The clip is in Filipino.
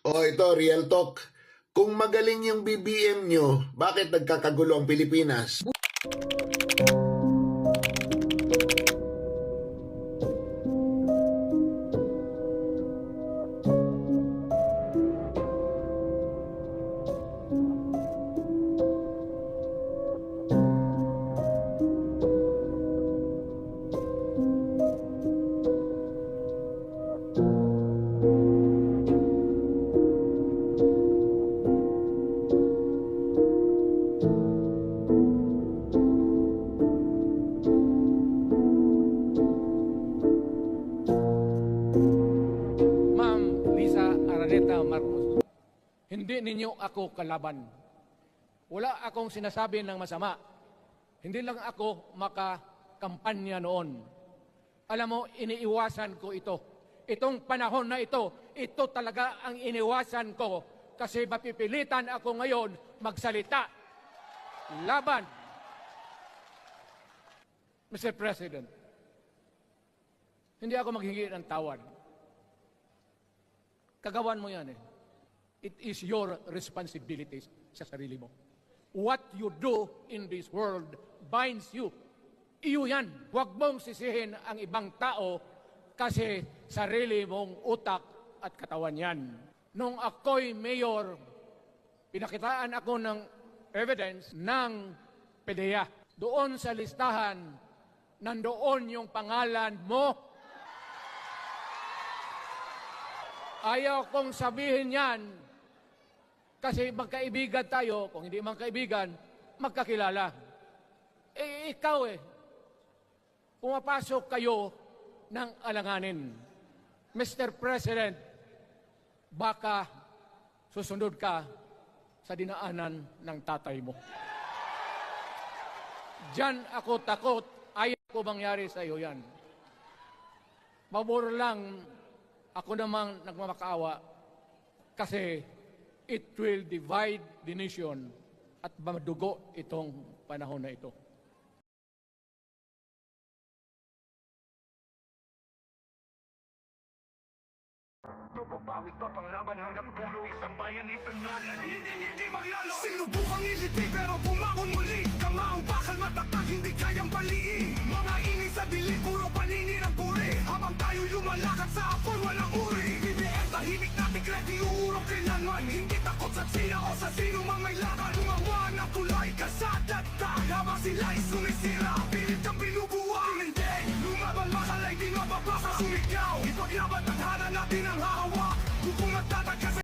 O ito, real talk. Kung magaling yung BBM nyo, bakit nagkakagulo ang Pilipinas? Marcos, hindi ninyo ako kalaban. Wala akong sinasabi ng masama. Hindi lang ako makakampanya noon. Alam mo, iniiwasan ko ito. Itong panahon na ito talaga ang iniwasan ko kasi mapipilitan ako ngayon magsalita. Laban. Mr. President, hindi ako maghingi ng tawad. Kagawan mo yan eh. It is your responsibility sa sarili mo. What you do in this world binds you. Iyo yan. Huwag mong sisihin ang ibang tao kasi sarili mong utak at katawan yan. Nung ako'y mayor, pinakitaan ako ng evidence ng PDEA. Doon sa listahan, nandoon yung pangalan mo. Ayaw kong sabihin yan kasi magkaibigan tayo. Kung hindi man kaibigan, magkakilala. Eh, ikaw pumapasok kayo ng alanganin. Mr. President, baka susunod ka sa dinaanan ng tatay mo. Diyan ako takot. Ayaw ko mangyari sa iyo yan. Mabor lang ako namang nagmamakaawa kasi it will divide the nation at madugo itong panahon na ito. Pagpapawit pa panglaban hanggang pulo isang bayan ipangalan. Hindi maglalo. Sinubukang iliti pero bumangon muli. Kamaong bakal matakag hindi kayang baliin. Mga ingay sa dilim puro paninir ang puri. Habang tayo'y lumalakad sa apoy walang uri. BBM tahimik na tigret iuurong kailangan. Hindi takot sa China o sa sino mang may lakan. Lumawan na tulay kasada ta. Habang sila'y sumisira pilit ang binubuwang. Hindi lumaban makalay di mababasa. Sumigaw ipaglaban tadhana natin ang hawa.